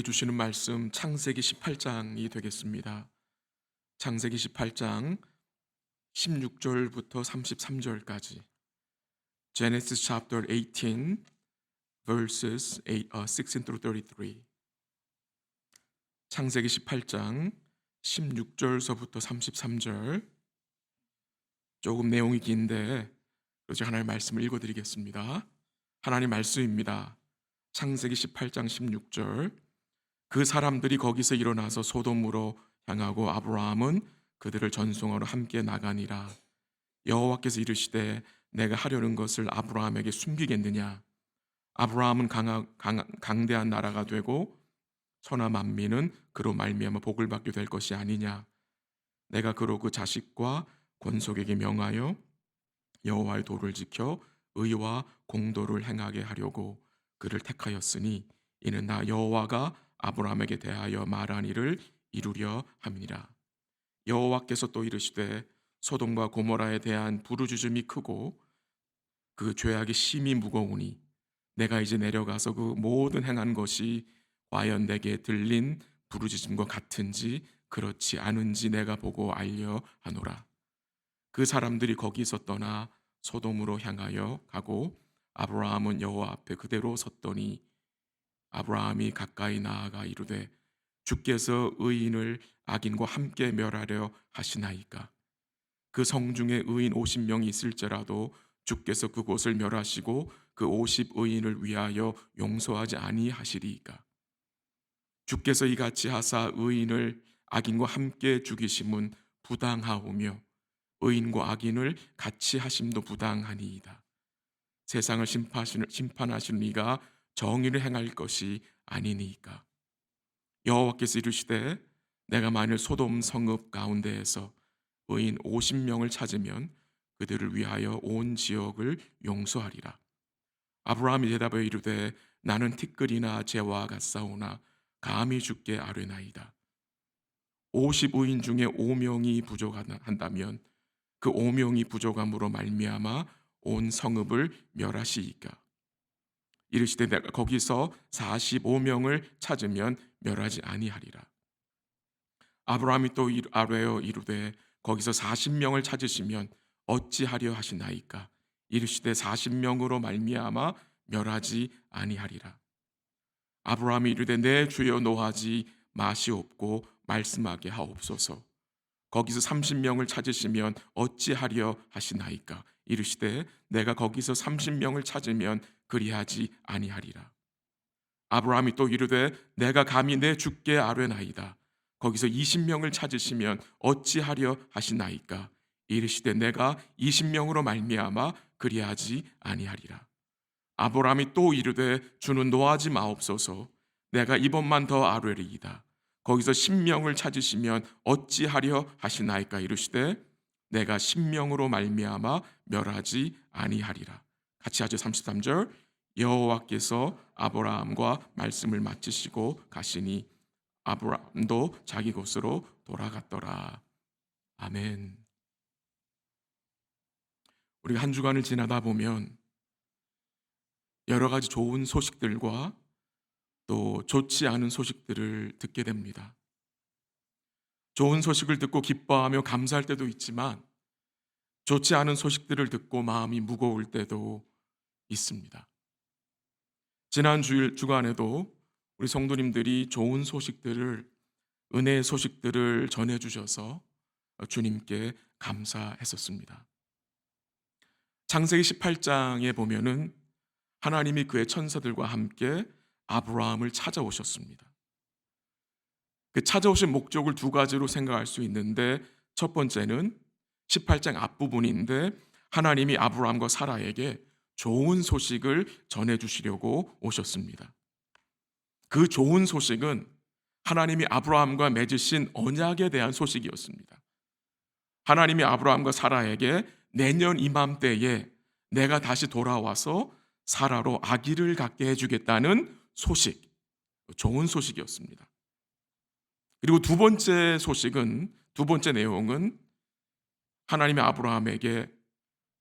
주시는 말씀 창세기 18장이 되겠습니다. 창세기 18장 16절부터 33절까지. Genesis chapter 18 verses 16 through 33. 창세기 18장 16절서부터 33절. 조금 내용이 긴데 제가 하나님의 말씀을 읽어드리겠습니다. 하나님 말씀입니다. 창세기 18장 16절. 그 사람들이 거기서 일어나서 소돔으로 향하고 아브라함은 그들을 전송하러 함께 나가니라. 여호와께서 이르시되 내가 하려는 것을 아브라함에게 숨기겠느냐. 아브라함은 강대한 나라가 되고 천하 만민은 그로 말미암아 복을 받게 될 것이 아니냐. 내가 그로 그 자식과 권속에게 명하여 여호와의 도를 지켜 의와 공도를 행하게 하려고 그를 택하였으니 이는 나 여호와가 아브라함에게 대하여 말한 일을 이루려 함이니라. 여호와께서 또 이르시되 소돔과 고모라에 대한 부르짖음이 크고 그 죄악이 심히 무거우니 내가 이제 내려가서 그 모든 행한 것이 과연 내게 들린 부르짖음과 같은지 그렇지 않은지 내가 보고 알려 하노라. 그 사람들이 거기서 떠나 소돔으로 향하여 가고 아브라함은 여호와 앞에 그대로 섰더니 아브라함이 가까이 나아가 이르되 주께서 의인을 악인과 함께 멸하려 하시나이까. 그 성중에 의인 50명이 있을지라도 주께서 그곳을 멸하시고 그 50의인을 위하여 용서하지 아니하시리이까. 주께서 이같이 하사 의인을 악인과 함께 죽이심은 부당하오며 의인과 악인을 같이 하심도 부당하니이다. 세상을 심판하시는 이가 정의를 행할 것이 아니니까. 여호와께서 이르시되 내가 만일 소돔 성읍 가운데에서 의인 50명을 찾으면 그들을 위하여 온 지역을 용서하리라. 아브라함이 대답하여 이르되 나는 티끌이나 재와 같사오나 감히 주께 아뢰나이다. 50의인 중에 5명이 부족한다면 그 5명이 부족함으로 말미암아 온 성읍을 멸하시이까. 이르시되 내가 거기서 45명을 찾으면 멸하지 아니하리라. 아브라함이 또 아뢰어 이르되 거기서 40명을 찾으시면 어찌하려 하시나이까. 이르시되 40명으로 말미암아 멸하지 아니하리라. 아브라함이 이르되 내 주여 노하지 마시옵고 말씀하게 하옵소서. 거기서 30명을 찾으시면 어찌하려 하시나이까. 이르시되 내가 거기서 30명을 찾으면 그리하지 아니하리라. 아브라함이 또 이르되 내가 감히 내 주께 아뢰나이다. 거기서 20명을 찾으시면 어찌하려 하시나이까. 이르시되 내가 20명으로 말미암아 그리하지 아니하리라. 아브라함이 또 이르되 주는 노하지 마옵소서. 내가 이번만 더 아뢰리이다. 거기서 10명을 찾으시면 어찌하려 하시나이까. 이르시되 내가 10명으로 말미암아 멸하지 아니하리라. 같이 하죠. 33절. 여호와께서 아브라함과 말씀을 마치시고 가시니 아브라함도 자기 곳으로 돌아갔더라. 아멘. 우리가 한 주간을 지나다 보면 여러 가지 좋은 소식들과 또 좋지 않은 소식들을 듣게 됩니다. 좋은 소식을 듣고 기뻐하며 감사할 때도 있지만 좋지 않은 소식들을 듣고 마음이 무거울 때도 있습니다. 지난 주간에도 우리 성도님들이 좋은 소식들을, 은혜의 소식들을 전해주셔서 주님께 감사했었습니다. 창세기 18장에 보면은 하나님이 그의 천사들과 함께 아브라함을 찾아오셨습니다. 그 찾아오신 목적을 두 가지로 생각할 수 있는데, 첫 번째는 18장 앞부분인데 하나님이 아브라함과 사라에게 좋은 소식을 전해주시려고 오셨습니다. 그 좋은 소식은 하나님이 아브라함과 맺으신 언약에 대한 소식이었습니다. 하나님이 아브라함과 사라에게 내년 이맘때에 내가 다시 돌아와서 사라로 아기를 갖게 해주겠다는 소식, 좋은 소식이었습니다. 그리고 두 번째 내용은 하나님이 아브라함에게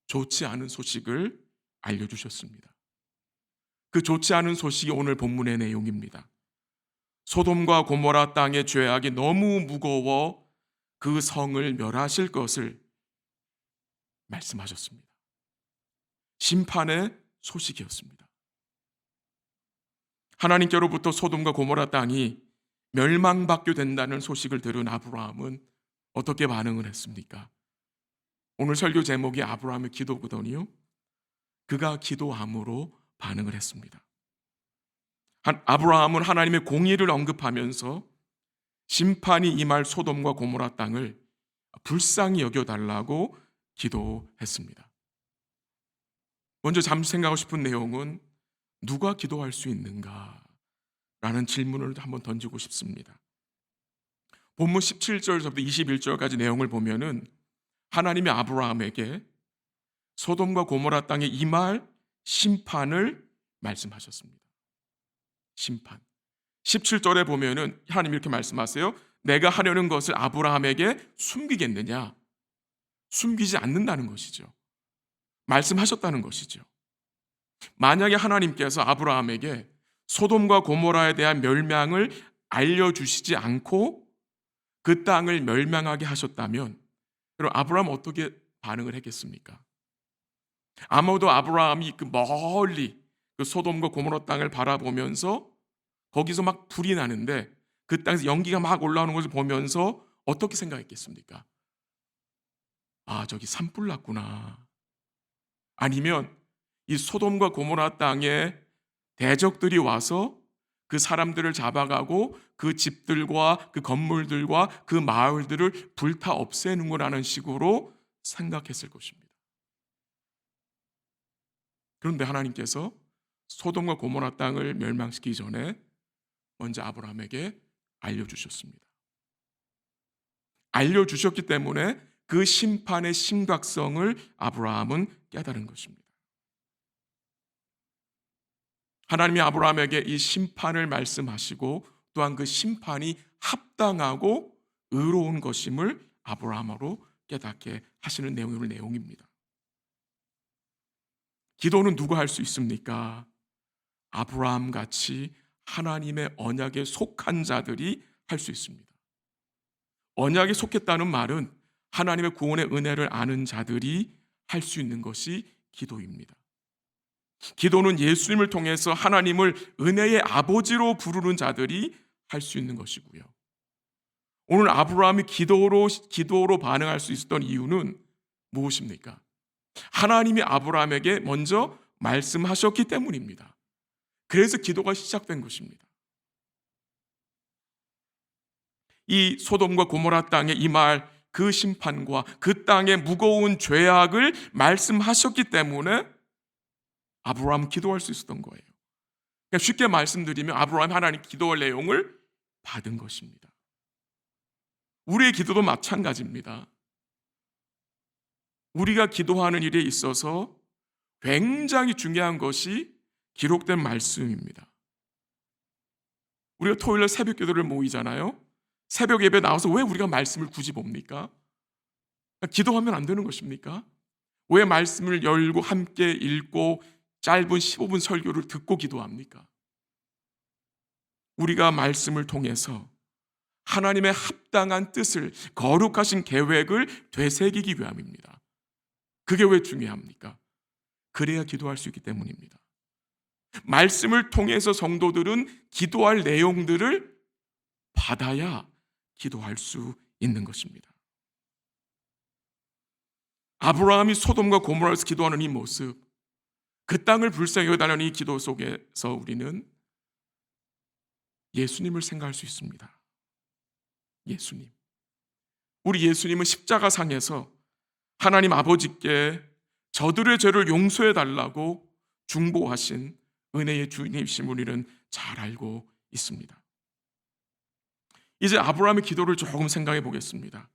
좋지 않은 소식을 알려주셨습니다. 그 좋지 않은 소식이 오늘 본문의 내용입니다. 소돔과 고모라 땅의 죄악이 너무 무거워 그 성을 멸하실 것을 말씀하셨습니다. 심판의 소식이었습니다. 하나님께로부터 소돔과 고모라 땅이 멸망받게 된다는 소식을 들은 아브라함은 어떻게 반응을 했습니까? 오늘 설교 제목이 아브라함의 기도거든요. 그가 기도함으로 반응을 했습니다. 아브라함은 하나님의 공의를 언급하면서 심판이 임할 소돔과 고모라 땅을 불쌍히 여겨달라고 기도했습니다. 먼저 잠시 생각하고 싶은 내용은 누가 기도할 수 있는가? 라는 질문을 한번 던지고 싶습니다. 본문 17절부터 21절까지 내용을 보면은 하나님이 아브라함에게 소돔과 고모라 땅에 임할 심판을 말씀하셨습니다. 심판. 17절에 보면은 하나님이 이렇게 말씀하세요. 내가 하려는 것을 아브라함에게 숨기겠느냐? 숨기지 않는다는 것이죠. 말씀하셨다는 것이죠. 만약에 하나님께서 아브라함에게 소돔과 고모라에 대한 멸망을 알려주시지 않고 그 땅을 멸망하게 하셨다면 그럼 아브라함은 어떻게 반응을 했겠습니까? 아마도 아브라함이 그 멀리 그 소돔과 고모라 땅을 바라보면서 거기서 막 불이 나는데 그 땅에서 연기가 막 올라오는 것을 보면서 어떻게 생각했겠습니까? 아, 저기 산불 났구나. 아니면 이 소돔과 고모라 땅에 대적들이 와서 그 사람들을 잡아가고 그 집들과 그 건물들과 그 마을들을 불타 없애는 거라는 식으로 생각했을 것입니다. 그런데 하나님께서 소돔과 고모라 땅을 멸망시키기 전에 먼저 아브라함에게 알려주셨습니다. 알려주셨기 때문에 그 심판의 심각성을 아브라함은 깨달은 것입니다. 하나님이 아브라함에게 이 심판을 말씀하시고 또한 그 심판이 합당하고 의로운 것임을 아브라함으로 깨닫게 하시는 내용입니다. 기도는 누가 할 수 있습니까? 아브라함 같이 하나님의 언약에 속한 자들이 할 수 있습니다. 언약에 속했다는 말은 하나님의 구원의 은혜를 아는 자들이 할 수 있는 것이 기도입니다. 기도는 예수님을 통해서 하나님을 은혜의 아버지로 부르는 자들이 할 수 있는 것이고요. 오늘 아브라함이 기도로 반응할 수 있었던 이유는 무엇입니까? 하나님이 아브라함에게 먼저 말씀하셨기 때문입니다. 그래서 기도가 시작된 것입니다. 이 소돔과 고모라 땅에 임할 그 심판과 그 땅의 무거운 죄악을 말씀하셨기 때문에 아브라함은 기도할 수 있었던 거예요. 그러니까 쉽게 말씀드리면 아브라함이 하나님 기도할 내용을 받은 것입니다. 우리의 기도도 마찬가지입니다. 우리가 기도하는 일에 있어서 굉장히 중요한 것이 기록된 말씀입니다. 우리가 토요일 새벽 기도를 모이잖아요. 새벽 예배 나와서 왜 우리가 말씀을 굳이 봅니까? 기도하면 안 되는 것입니까? 왜 말씀을 열고 함께 읽고 짧은 15분 설교를 듣고 기도합니까? 우리가 말씀을 통해서 하나님의 합당한 뜻을, 거룩하신 계획을 되새기기 위함입니다. 그게 왜 중요합니까? 그래야 기도할 수 있기 때문입니다. 말씀을 통해서 성도들은 기도할 내용들을 받아야 기도할 수 있는 것입니다. 아브라함이 소돔과 고모라에서 기도하는 이 모습, 그 땅을 불쌍히 여겨달라는 이 기도 속에서 우리는 예수님을 생각할 수 있습니다. 예수님. 우리 예수님은 십자가상에서 하나님 아버지께 저들의 죄를 용서해 달라고 중보하신 은혜의 주님이신 우리는 잘 알고 있습니다. 이제 아브라함의 기도를 조금 생각해 보겠습니다.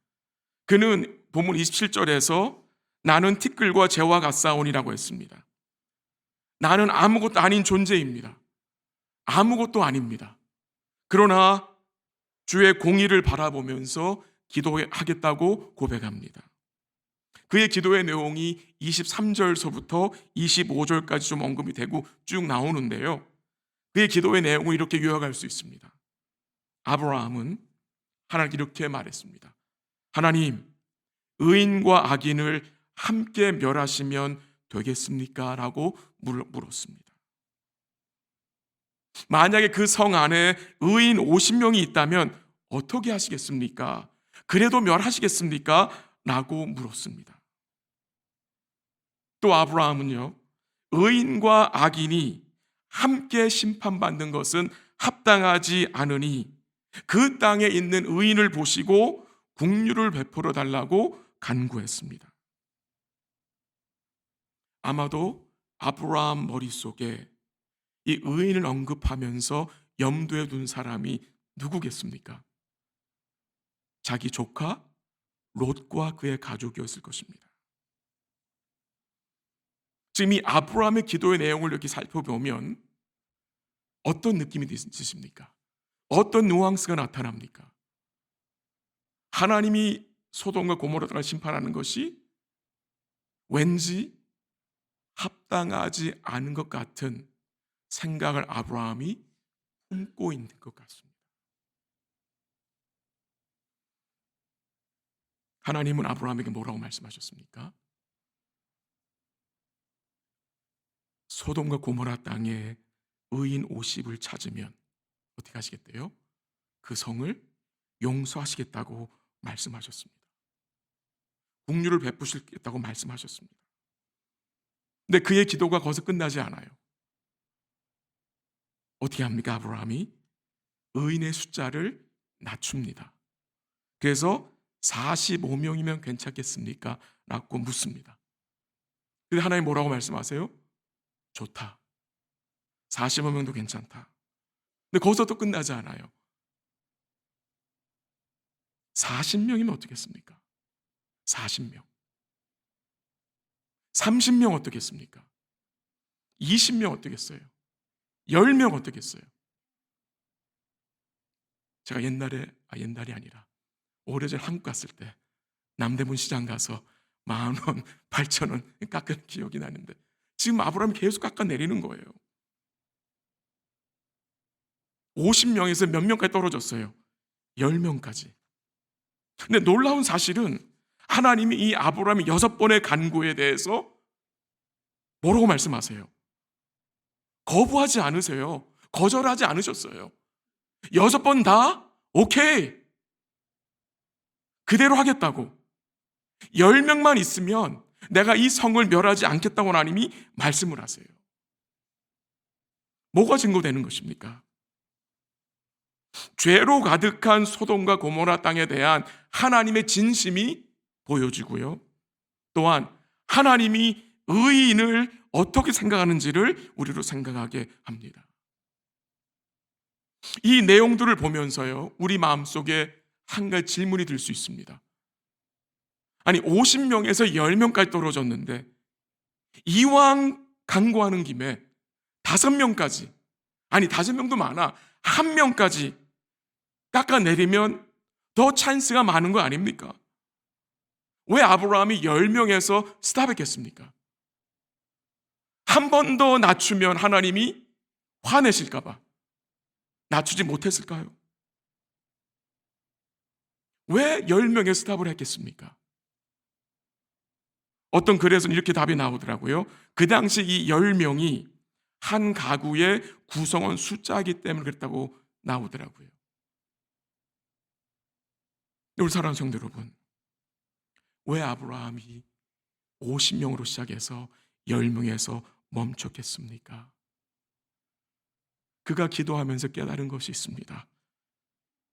그는 본문 27절에서 나는 티끌과 재와 같사오니라고 했습니다. 나는 아무것도 아닌 존재입니다. 아무것도 아닙니다. 그러나 주의 공의를 바라보면서 기도하겠다고 고백합니다. 그의 기도의 내용이 23절서부터 25절까지 좀 언급이 되고 쭉 나오는데요. 그의 기도의 내용을 이렇게 요약할 수 있습니다. 아브라함은 하나님께 이렇게 말했습니다. 하나님, 의인과 악인을 함께 멸하시면 되겠습니까? 라고 물었습니다. 만약에 그 성 안에 의인 50명이 있다면 어떻게 하시겠습니까? 그래도 멸하시겠습니까? 라고 물었습니다. 또 아브라함은요, 의인과 악인이 함께 심판받는 것은 합당하지 않으니 그 땅에 있는 의인을 보시고 긍휼을 베풀어 달라고 간구했습니다. 아마도 아브라함 머릿속에 이 의인을 언급하면서 염두에 둔 사람이 누구겠습니까? 자기 조카 롯과 그의 가족이었을 것입니다. 지금 이 아브라함의 기도의 내용을 이렇게 살펴보면 어떤 느낌이 드십니까? 어떤 뉘앙스가 나타납니까? 하나님이 소돔과 고모라를 심판하는 것이 왠지 합당하지 않은 것 같은 생각을 아브라함이 품고 있는 것 같습니다. 하나님은 아브라함에게 뭐라고 말씀하셨습니까? 소돔과 고모라 땅에 의인 50을 찾으면 어떻게 하시겠대요? 그 성을 용서하시겠다고 말씀하셨습니다. 긍휼을 베푸시겠다고 말씀하셨습니다. 근데 그의 기도가 거기서 끝나지 않아요. 어떻게 합니까? 아브라함이 의인의 숫자를 낮춥니다. 그래서 45명이면 괜찮겠습니까? 라고 묻습니다. 근데 하나님 뭐라고 말씀하세요? 좋다. 45명도 괜찮다. 근데 거기서 또 끝나지 않아요. 40명이면 어떻겠습니까? 40명. 30명 어떻겠습니까? 20명 어떻겠어요? 10명 어떻겠어요? 제가 옛날이 아니라 오래전 한국 갔을 때 남대문 시장 가서 10,000원, 8,000원 깎은 기억이 나는데 지금 아브라함이 계속 깎아내리는 거예요. 50명에서 몇 명까지 떨어졌어요? 10명까지. 근데 놀라운 사실은 하나님이 이 아브라함의 6번의 간구에 대해서 뭐라고 말씀하세요? 거부하지 않으세요. 거절하지 않으셨어요. 6번 다 오케이. 그대로 하겠다고. 10명만 있으면 내가 이 성을 멸하지 않겠다고 하나님이 말씀을 하세요. 뭐가 증거되는 것입니까? 죄로 가득한 소돔과 고모라 땅에 대한 하나님의 진심이 보여지고요. 또한 하나님이 의인을 어떻게 생각하는지를 우리로 생각하게 합니다. 이 내용들을 보면서요, 우리 마음속에 한 가지 질문이 들 수 있습니다. 아니 50명에서 10명까지 떨어졌는데 이왕 간구하는 김에 5명까지, 아니 5명도 많아, 1명까지 깎아내리면 더 찬스가 많은 거 아닙니까? 왜 아브라함이 10명에서 스탑했겠습니까? 한 번 더 낮추면 하나님이 화내실까 봐 낮추지 못했을까요? 왜 10명에 스탑을 했겠습니까? 어떤 글에서는 이렇게 답이 나오더라고요. 그 당시 이 10명이 한 가구의 구성원 숫자이기 때문에 그랬다고 나오더라고요. 우리 사랑하는 성도 여러분, 왜 아브라함이 50명으로 시작해서 10명에서 멈췄겠습니까? 그가 기도하면서 깨달은 것이 있습니다.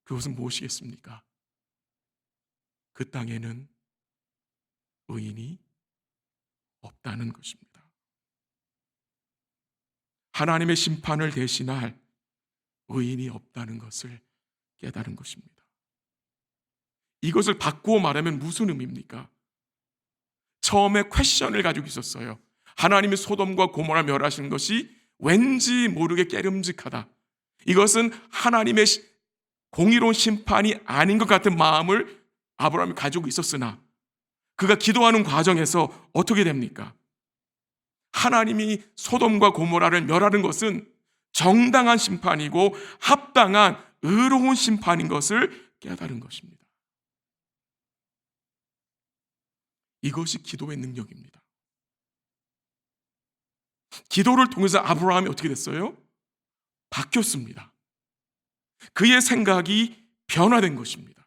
그것은 무엇이겠습니까? 그 땅에는 의인이 없다는 것입니다. 하나님의 심판을 대신할 의인이 없다는 것을 깨달은 것입니다. 이것을 바꾸어 말하면 무슨 의미입니까? 처음에 퀘션을 가지고 있었어요. 하나님이 소돔과 고모라 멸하시는 것이 왠지 모르게 깨름직하다. 이것은 하나님의 공의로운 심판이 아닌 것 같은 마음을 아브라함이 가지고 있었으나 그가 기도하는 과정에서 어떻게 됩니까? 하나님이 소돔과 고모라를 멸하는 것은 정당한 심판이고 합당한 의로운 심판인 것을 깨달은 것입니다. 이것이 기도의 능력입니다. 기도를 통해서 아브라함이 어떻게 됐어요? 바뀌었습니다. 그의 생각이 변화된 것입니다.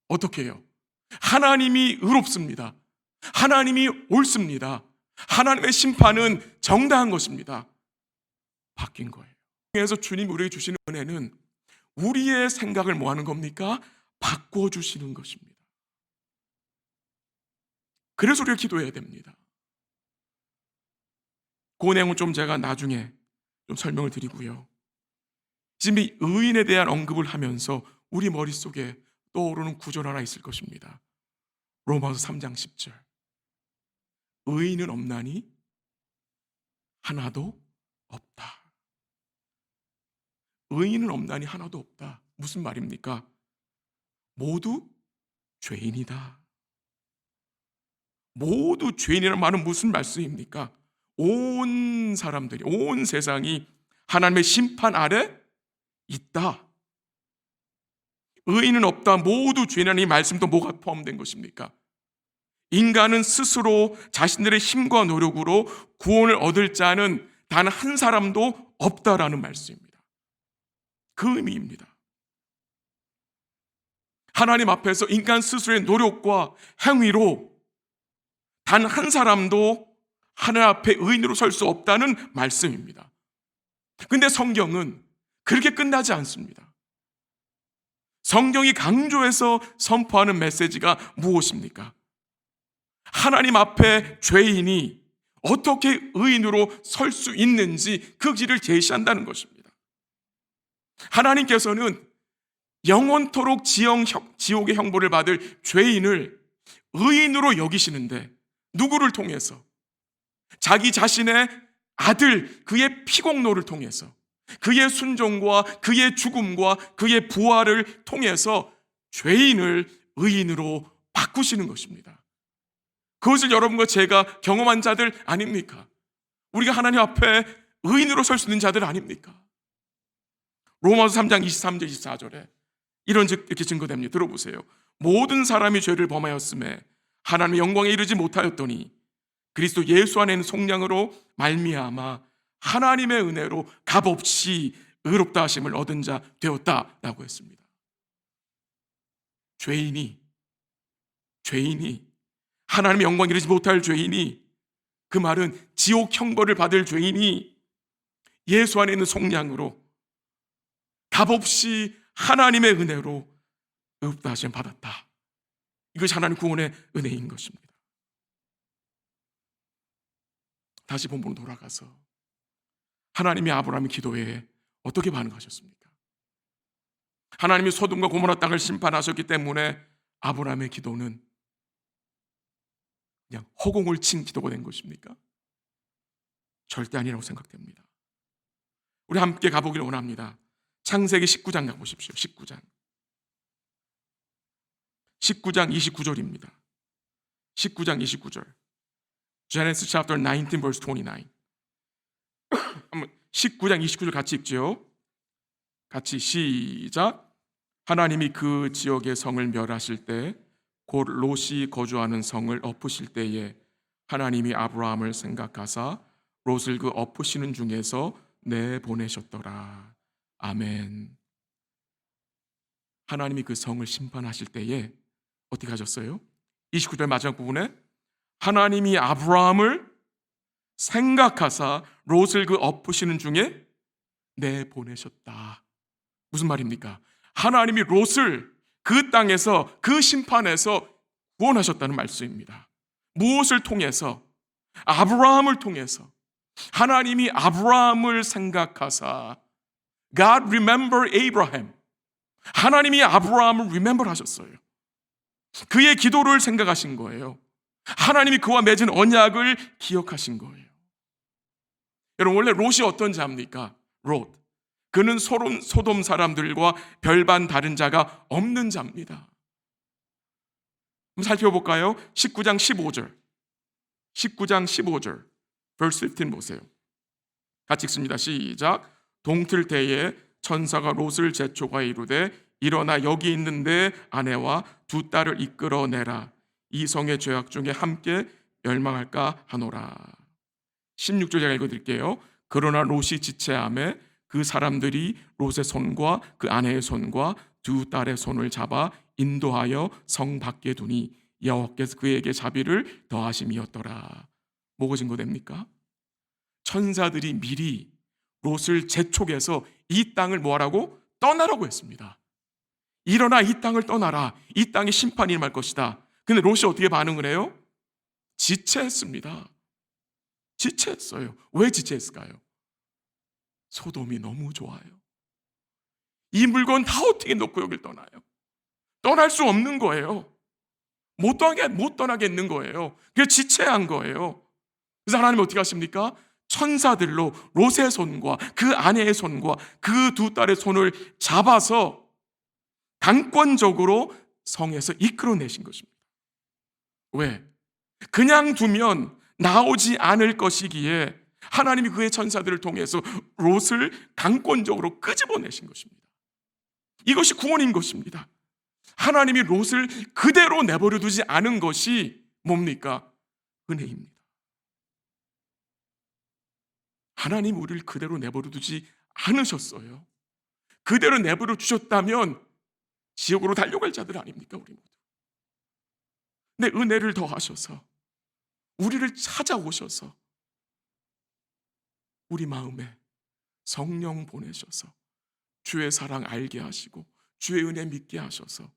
어떻게 해요? 하나님이 의롭습니다. 하나님이 옳습니다. 하나님의 심판은 정당한 것입니다. 바뀐 거예요. 그래서 주님 우리에게 주시는 은혜는 우리의 생각을 뭐 하는 겁니까? 바꿔주시는 것입니다. 그래서 우리가 기도해야 됩니다. 그 내용은 좀 제가 나중에 좀 설명을 드리고요. 지금 이 의인에 대한 언급을 하면서 우리 머릿속에 떠오르는 구절 하나 있을 것입니다. 로마서 3장 10절. 의인은 없나니 하나도 없다. 의인은 없나니 하나도 없다. 무슨 말입니까? 모두 죄인이다. 모두 죄인이라는 말은 무슨 말씀입니까? 온 사람들이, 온 세상이 하나님의 심판 아래 있다. 의인은 없다. 모두 죄인이라는 이 말씀도 뭐가 포함된 것입니까? 인간은 스스로 자신들의 힘과 노력으로 구원을 얻을 자는 단 한 사람도 없다라는 말씀입니다. 그 의미입니다. 하나님 앞에서 인간 스스로의 노력과 행위로 단 한 사람도 하나님 앞에 의인으로 설 수 없다는 말씀입니다. 근데 성경은 그렇게 끝나지 않습니다. 성경이 강조해서 선포하는 메시지가 무엇입니까? 하나님 앞에 죄인이 어떻게 의인으로 설 수 있는지 그 길을 제시한다는 것입니다. 하나님께서는 영원토록 지옥의 형벌을 받을 죄인을 의인으로 여기시는데 누구를 통해서? 자기 자신의 아들, 그의 피공로를 통해서, 그의 순종과 그의 죽음과 그의 부활을 통해서 죄인을 의인으로 바꾸시는 것입니다. 그것을 여러분과 제가 경험한 자들 아닙니까? 우리가 하나님 앞에 의인으로 설 수 있는 자들 아닙니까? 로마서 3장 23절 24절에 이렇게 증거됩니다. 들어보세요. 모든 사람이 죄를 범하였음에 하나님의 영광에 이르지 못하였더니 그리스도 예수 안에 있는 속량으로 말미암아 하나님의 은혜로 값없이 의롭다 하심을 얻은 자 되었다라고 했습니다. 죄인이 하나님의 영광에 이르지 못할 죄인이, 그 말은 지옥 형벌을 받을 죄인이 예수 안에 있는 속량으로 값없이 하나님의 은혜로 의롭다 하심을 받았다. 이것이 하나님 구원의 은혜인 것입니다. 다시 본문으로 돌아가서 하나님이 아브라함의 기도에 어떻게 반응하셨습니까? 하나님이 소돔과 고모라 땅을 심판하셨기 때문에 아브라함의 기도는 그냥 허공을 친 기도가 된 것입니까? 절대 아니라고 생각됩니다. 우리 함께 가보기를 원합니다. 창세기 19장 가보십시오. 19장 29절입니다. 19장 29절. Genesis chapter 19 verse 29. 19장 29절 같이 읽죠. 같이 시작. 하나님이 그 지역의 성을 멸하실 때 곧 롯이 거주하는 성을 엎으실 때에 하나님이 아브라함을 생각하사 롯을 그 엎으시는 중에서 내보내셨더라. 아멘. 하나님이 그 성을 심판하실 때에 어떻게 하셨어요? 29절 마지막 부분에 하나님이 아브라함을 생각하사 롯을 그 엎으시는 중에 내보내셨다. 무슨 말입니까? 하나님이 롯을 그 땅에서, 그 심판에서 구원하셨다는 말씀입니다. 무엇을 통해서? 아브라함을 통해서. 하나님이 아브라함을 생각하사 God remember Abraham. 하나님이 아브라함을 remember 하셨어요. 그의 기도를 생각하신 거예요. 하나님이 그와 맺은 언약을 기억하신 거예요. 여러분, 원래 롯이 어떤 자입니까? 롯. 그는 소돔 사람들과 별반 다른 자가 없는 자입니다. 한번 살펴볼까요? 19장 15절. 19장 15절. verse 15 보세요. 같이 읽습니다. 시작. 동틀 때에 천사가 롯을 재촉하여 이르되 일어나 여기 있는 내 아내와 두 딸을 이끌어내라. 이 성의 죄악 중에 함께 멸망할까 하노라. 16절 제가 읽어드릴게요. 그러나 롯이 지체하매 그 사람들이 롯의 손과 그 아내의 손과 두 딸의 손을 잡아 인도하여 성 밖에 두니 여호와께서 그에게 자비를 더하심이었더라. 뭐가 증거됩니까? 천사들이 미리 롯을 재촉해서 이 땅을 뭐하라고? 떠나라고 했습니다. 일어나 이 땅을 떠나라. 이 땅에 심판이 임할 것이다. 근데 롯이 어떻게 반응을 해요? 지체했습니다. 지체했어요. 왜 지체했을까요? 소돔이 너무 좋아요. 이 물건 다 어떻게 놓고 여길 떠나요? 떠날 수 없는 거예요. 못 떠나겠는 거예요. 그래서 지체한 거예요. 그래서 하나님 어떻게 하십니까? 천사들로 롯의 손과 그 아내의 손과 그 두 딸의 손을 잡아서 강권적으로 성에서 이끌어내신 것입니다. 왜? 그냥 두면 나오지 않을 것이기에 하나님이 그의 천사들을 통해서 롯을 강권적으로 끄집어내신 것입니다. 이것이 구원인 것입니다. 하나님이 롯을 그대로 내버려 두지 않은 것이 뭡니까? 은혜입니다. 하나님 우리를 그대로 내버려 두지 않으셨어요. 그대로 내버려 주셨다면 지옥으로 달려갈 자들 아닙니까? 우리 모두. 내 은혜를 더하셔서 우리를 찾아오셔서 우리 마음에 성령 보내셔서 주의 사랑 알게 하시고 주의 은혜 믿게 하셔서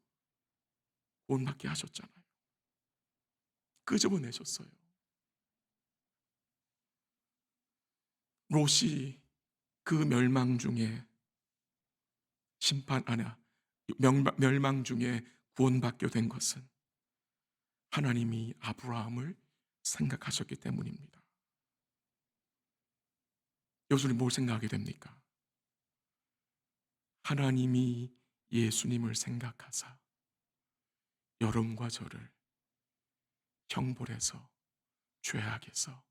구원받게 하셨잖아요. 끄집어내셨어요. 롯이 그 멸망 중에 멸망 중에 구원받게 된 것은 하나님이 아브라함을 생각하셨기 때문입니다. 여러분이 뭘 생각하게 됩니까? 하나님이 예수님을 생각하사 여러분과 저를 형벌에서 죄악에서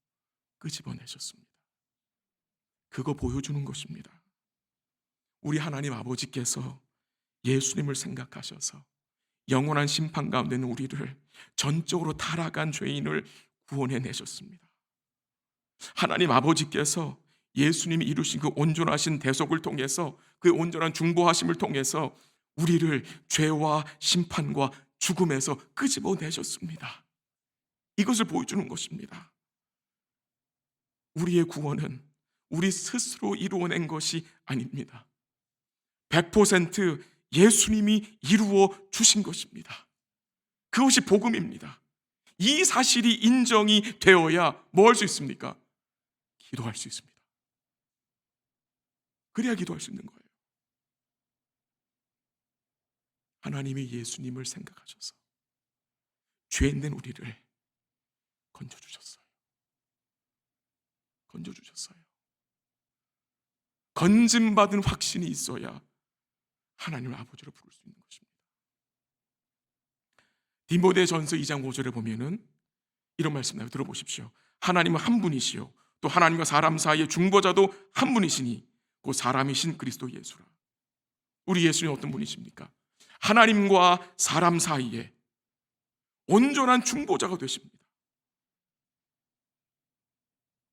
끄집어내셨습니다. 그거 보여주는 것입니다. 우리 하나님 아버지께서 예수님을 생각하셔서 영원한 심판 가운데 있는 우리를 전적으로 타락한 죄인을 구원해내셨습니다. 하나님 아버지께서 예수님이 이루신 그 온전하신 대속을 통해서 그 온전한 중보하심을 통해서 우리를 죄와 심판과 죽음에서 끄집어내셨습니다. 이것을 보여주는 것입니다. 우리의 구원은 우리 스스로 이루어낸 것이 아닙니다. 100% 예수님이 이루어 주신 것입니다. 그것이 복음입니다. 이 사실이 인정이 되어야 뭐 할 수 있습니까? 기도할 수 있습니다. 그래야 기도할 수 있는 거예요. 하나님이 예수님을 생각하셔서 죄인된 우리를 건져주셨어요. 건져주셨어요. 건짐받은 확신이 있어야 하나님을 아버지로 부를 수 있는 것입니다. 디모데전서 2장 5절에 보면은 이런 말씀 나와요. 들어보십시오. 하나님은 한 분이시요 또 하나님과 사람 사이의 중보자도 한 분이시니 그 사람이신 그리스도 예수라. 우리 예수님은 어떤 분이십니까? 하나님과 사람 사이에 온전한 중보자가 되십니다.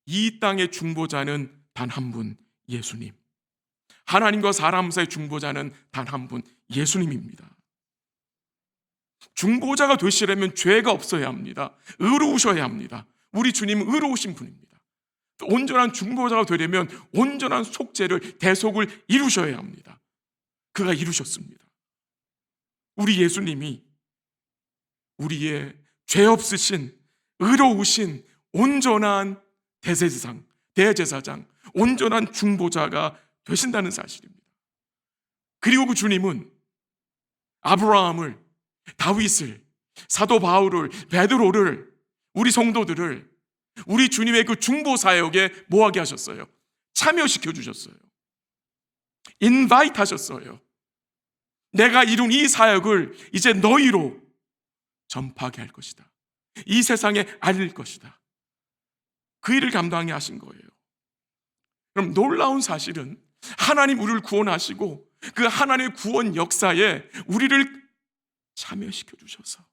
이 땅의 중보자는 단 한 분, 예수님. 하나님과 사람 사이의 중보자는 단 한 분, 예수님입니다. 중보자가 되시려면 죄가 없어야 합니다. 의로우셔야 합니다. 우리 주님은 의로우신 분입니다. 온전한 중보자가 되려면 온전한 속죄를, 대속을 이루셔야 합니다. 그가 이루셨습니다. 우리 예수님이 우리의 죄 없으신, 의로우신, 온전한 대제사장, 온전한 중보자가 되신다는 사실입니다. 그리고 그 주님은 아브라함을, 다윗을, 사도 바울을, 베드로를, 우리 성도들을 우리 주님의 그 중보 사역에 뭐하게 하셨어요? 참여시켜 주셨어요. 인바이트 하셨어요. 내가 이룬 이 사역을 이제 너희로 전파하게 할 것이다. 이 세상에 알릴 것이다. 그 일을 감당하게 하신 거예요. 그럼 놀라운 사실은 하나님 우리를 구원하시고 그 하나님의 구원 역사에 우리를 참여시켜 주셔서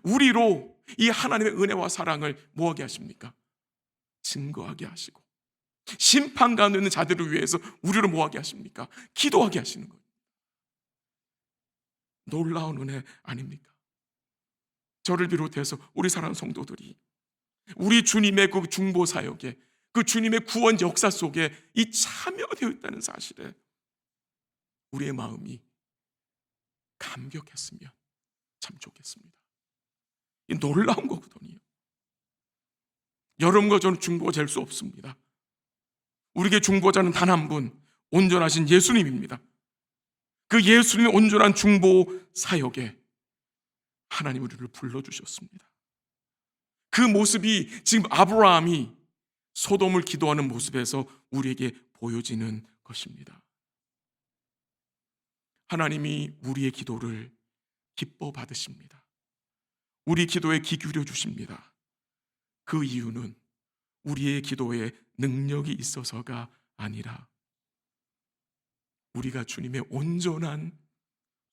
우리로 이 하나님의 은혜와 사랑을 뭐하게 하십니까? 증거하게 하시고 심판 가운데 있는 자들을 위해서 우리를 뭐하게 하십니까? 기도하게 하시는 거예요. 놀라운 은혜 아닙니까? 저를 비롯해서 우리 사랑하는 성도들이 우리 주님의 그 중보 사역에 그 주님의 구원 역사 속에 이 참여되어 있다는 사실에 우리의 마음이 감격했으면 참 좋겠습니다. 이 놀라운 거거든요. 여러분과 저는 중보가 될 수 없습니다. 우리에게 중보자는 단 한 분, 온전하신 예수님입니다. 그 예수님의 온전한 중보 사역에 하나님 우리를 불러주셨습니다. 그 모습이 지금 아브라함이 소돔을 기도하는 모습에서 우리에게 보여지는 것입니다. 하나님이 우리의 기도를 기뻐 받으십니다. 우리 기도에 귀 기울여 주십니다. 그 이유는 우리의 기도에 능력이 있어서가 아니라 우리가 주님의 온전한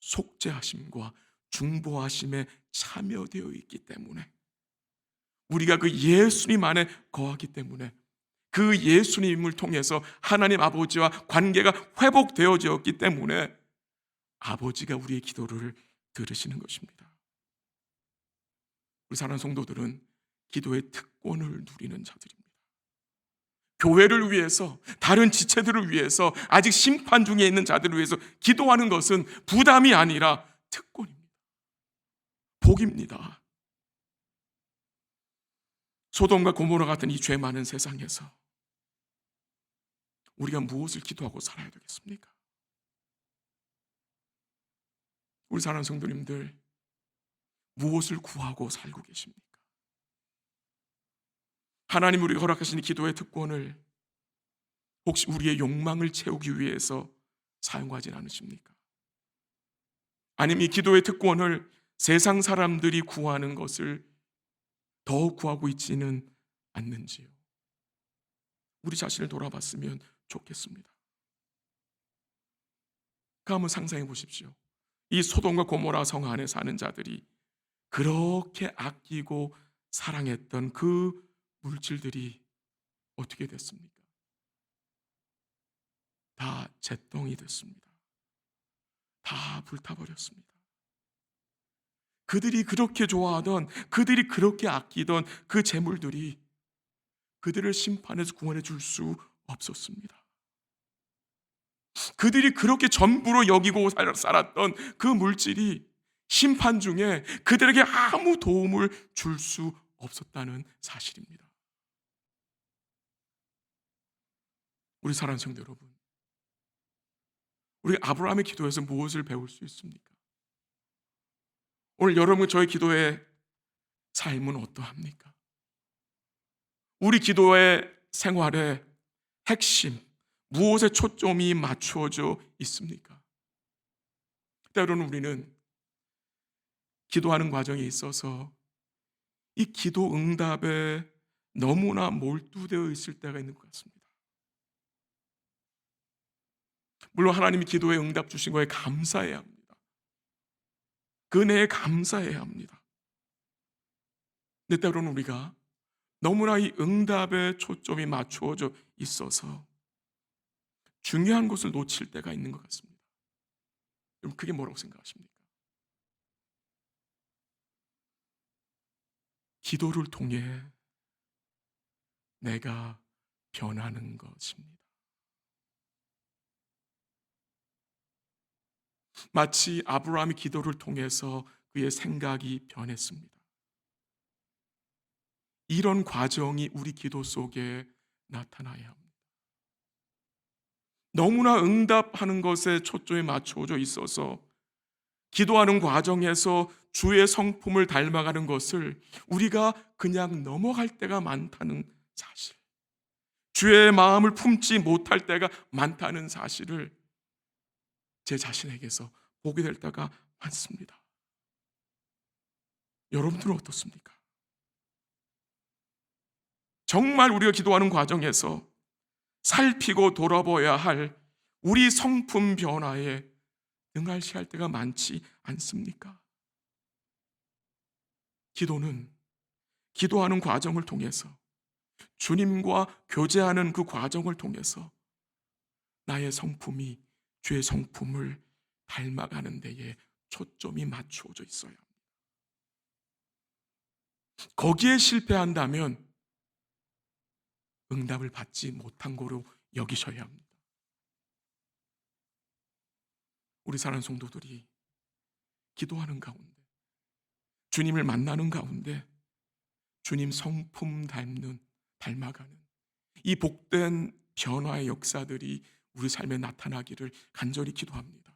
속죄하심과 중보하심에 참여되어 있기 때문에, 우리가 그 예수님 안에 거하기 때문에, 그 예수님을 통해서 하나님 아버지와 관계가 회복되어졌기 때문에 아버지가 우리의 기도를 들으시는 것입니다. 우리 사랑하는 성도들은 기도의 특권을 누리는 자들입니다. 교회를 위해서, 다른 지체들을 위해서, 아직 심판 중에 있는 자들을 위해서 기도하는 것은 부담이 아니라 특권입니다. 복입니다. 소돔과 고모라 같은 이 죄 많은 세상에서 우리가 무엇을 기도하고 살아야 되겠습니까? 우리 사랑하는 성도님들, 무엇을 구하고 살고 계십니까? 하나님 우리가 허락하신 기도의 특권을 혹시 우리의 욕망을 채우기 위해서 사용하진 않으십니까? 아니면 이 기도의 특권을 세상 사람들이 구하는 것을 더 구하고 있지는 않는지요? 우리 자신을 돌아봤으면 좋겠습니다. 그 한번 상상해 보십시오. 이 소돔과 고모라 성 안에 사는 자들이 그렇게 아끼고 사랑했던 그 물질들이 어떻게 됐습니까? 다 잿덩이 됐습니다. 다 불타버렸습니다. 그들이 그렇게 좋아하던, 그들이 그렇게 아끼던 그 재물들이 그들을 심판에서 구원해 줄 수 없었습니다. 그들이 그렇게 전부로 여기고 살았던 그 물질이 심판 중에 그들에게 아무 도움을 줄 수 없었다는 사실입니다. 우리 사랑하는 성도 여러분, 우리 아브라함의 기도에서 무엇을 배울 수 있습니까? 오늘 여러분, 저의 기도의 삶은 어떠합니까? 우리 기도의 생활의 핵심, 무엇에 초점이 맞추어져 있습니까? 때로는 우리는 기도하는 과정에 있어서 이 기도 응답에 너무나 몰두되어 있을 때가 있는 것 같습니다. 물론 하나님이 기도에 응답 주신 거에 감사해야 합니다. 그 은혜에 감사해야 합니다. 근데 때로는 우리가 너무나 이 응답에 초점이 맞추어져 있어서 중요한 것을 놓칠 때가 있는 것 같습니다. 여러분, 그게 뭐라고 생각하십니까? 기도를 통해 내가 변하는 것입니다. 마치 아브라함이 기도를 통해서 그의 생각이 변했습니다. 이런 과정이 우리 기도 속에 나타나야 합니다. 너무나 응답하는 것에 초점이 맞춰져 있어서 기도하는 과정에서 주의 성품을 닮아가는 것을 우리가 그냥 넘어갈 때가 많다는 사실, 주의 마음을 품지 못할 때가 많다는 사실을 제 자신에게서 보게 될 때가 많습니다. 여러분들은 어떻습니까? 정말 우리가 기도하는 과정에서 살피고 돌아봐야 할 우리 성품 변화에 능할시할 때가 많지 않습니까? 기도는 기도하는 과정을 통해서, 주님과 교제하는 그 과정을 통해서 나의 성품이 주의 성품을 닮아가는 데에 초점이 맞추어져 있어야 합니다. 거기에 실패한다면 응답을 받지 못한 거로 여기셔야 합니다. 우리 사랑하는 성도들이 기도하는 가운데, 주님을 만나는 가운데 주님 성품 닮아가는 이 복된 변화의 역사들이 우리 삶에 나타나기를 간절히 기도합니다.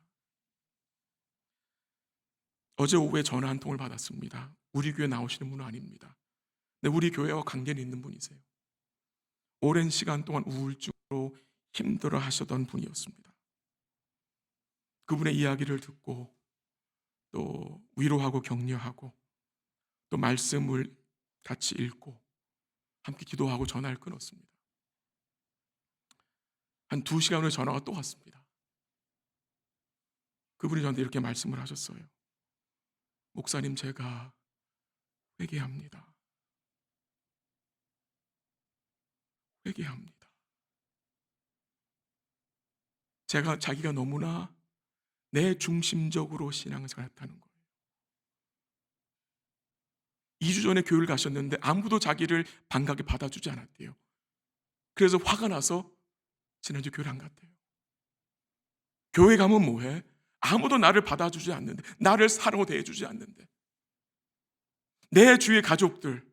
어제 오후에 전화 한 통을 받았습니다. 우리 교회 나오시는 분은 아닙니다. 근데 우리 교회와 관계는 있는 분이세요. 오랜 시간 동안 우울증으로 힘들어 하셨던 분이었습니다. 그분의 이야기를 듣고 또 위로하고 격려하고 또 말씀을 같이 읽고 함께 기도하고 전화를 끊었습니다. 한 2시간 후에 전화가 또 왔습니다. 그분이 저한테 이렇게 말씀을 하셨어요. 목사님, 제가 회개합니다. 회개합니다. 자기가 너무나 내 중심적으로 신앙생활을 했다는 거예요. 2주 전에 교회를 가셨는데 아무도 자기를 반갑게 받아주지 않았대요. 그래서 화가 나서 지난주 교회를 안 갔대요. 교회 가면 뭐해? 아무도 나를 받아주지 않는데, 나를 사랑으로 대해주지 않는데, 내 주위의 가족들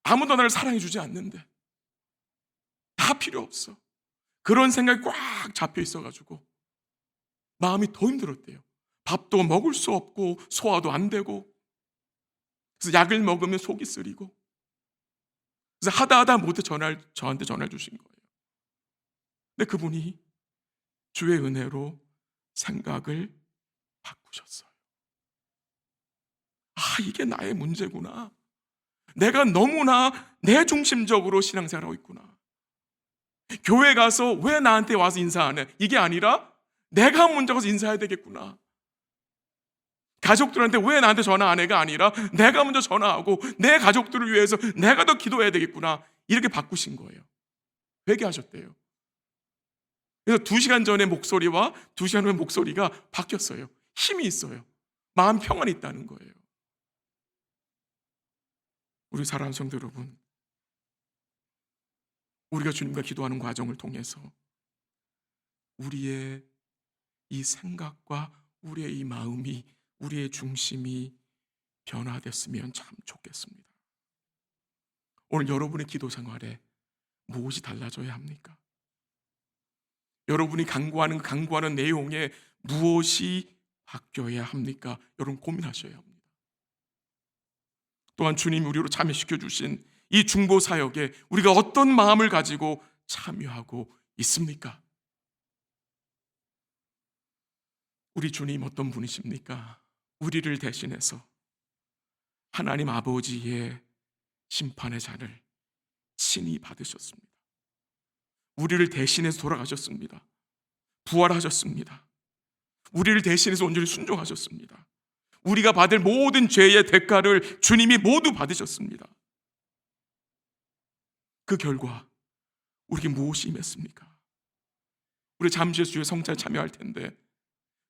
아무도 나를 사랑해주지 않는데 다 필요 없어. 그런 생각이 꽉 잡혀 있어가지고 마음이 더 힘들었대요. 밥도 먹을 수 없고 소화도 안 되고, 그래서 약을 먹으면 속이 쓰리고, 그래서 하다 못해 저한테 전화를 주신 거예요. 근데 그분이 주의 은혜로 생각을 바꾸셨어요. 이게 나의 문제구나. 내가 너무나 내 중심적으로 신앙생활하고 있구나. 교회 가서 왜 나한테 와서 인사 안 해? 이게 아니라 내가 먼저 가서 인사해야 되겠구나. 가족들한테 왜 나한테 전화 안 해가 아니라 내가 먼저 전화하고 내 가족들을 위해서 내가 더 기도해야 되겠구나. 이렇게 바꾸신 거예요. 회개하셨대요. 그래서 2시간 전의 목소리와 2시간 후의 목소리가 바뀌었어요. 힘이 있어요. 마음 평안이 있다는 거예요. 우리 사랑하는 성도 여러분, 우리가 주님과 기도하는 과정을 통해서 우리의 이 생각과 우리의 이 마음이, 우리의 중심이 변화됐으면 참 좋겠습니다. 오늘 여러분의 기도 생활에 무엇이 달라져야 합니까? 여러분이 강구하는 내용에 무엇이 바뀌어야 합니까? 여러분 고민하셔야 합니다. 또한 주님이 우리로 참여시켜 주신 이 중보 사역에 우리가 어떤 마음을 가지고 참여하고 있습니까? 우리 주님 어떤 분이십니까? 우리를 대신해서 하나님 아버지의 심판의 잔을 친히 받으셨습니다. 우리를 대신해서 돌아가셨습니다. 부활하셨습니다. 우리를 대신해서 온전히 순종하셨습니다. 우리가 받을 모든 죄의 대가를 주님이 모두 받으셨습니다. 그 결과 우리에게 무엇이 임했습니까? 우리 잠시 후에 주의 성찬에 참여할 텐데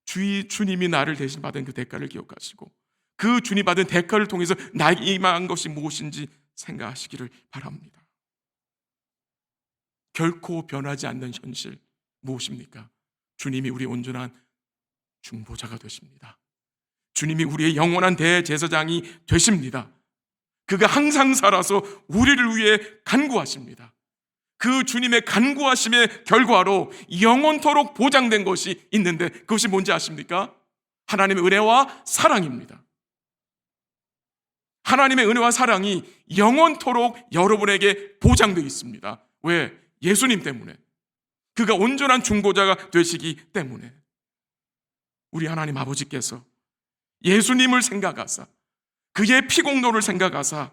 주님이 나를 대신 받은 그 대가를 기억하시고 그 주님 받은 대가를 통해서 나에게 임한 것이 무엇인지 생각하시기를 바랍니다. 결코 변하지 않는 현실 무엇입니까? 주님이 우리의 온전한 중보자가 되십니다. 주님이 우리의 영원한 대제사장이 되십니다. 그가 항상 살아서 우리를 위해 간구하십니다. 그 주님의 간구하심의 결과로 영원토록 보장된 것이 있는데 그것이 뭔지 아십니까? 하나님의 은혜와 사랑입니다. 하나님의 은혜와 사랑이 영원토록 여러분에게 보장되어 있습니다. 왜? 예수님 때문에. 그가 온전한 중보자가 되시기 때문에. 우리 하나님 아버지께서 예수님을 생각하사 그의 피공로를 생각하사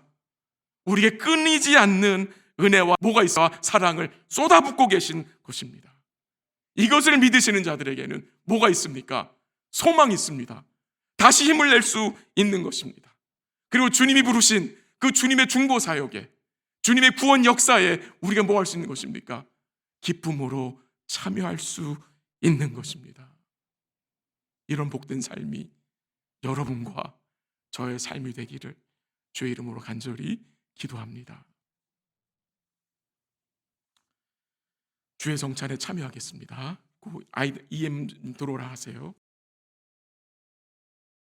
우리에게 끊이지 않는 은혜와 뭐가 있어 사랑을 쏟아붓고 계신 것입니다. 이것을 믿으시는 자들에게는 뭐가 있습니까? 소망이 있습니다. 다시 힘을 낼 수 있는 것입니다. 그리고 주님이 부르신 그 주님의 중보 사역에, 주님의 구원 역사에 우리가 뭐 할 수 있는 것입니까? 기쁨으로 참여할 수 있는 것입니다. 이런 복된 삶이 여러분과 저의 삶이 되기를 주의 이름으로 간절히 기도합니다. 주의 성찬에 참여하겠습니다. EM 들어오라 하세요.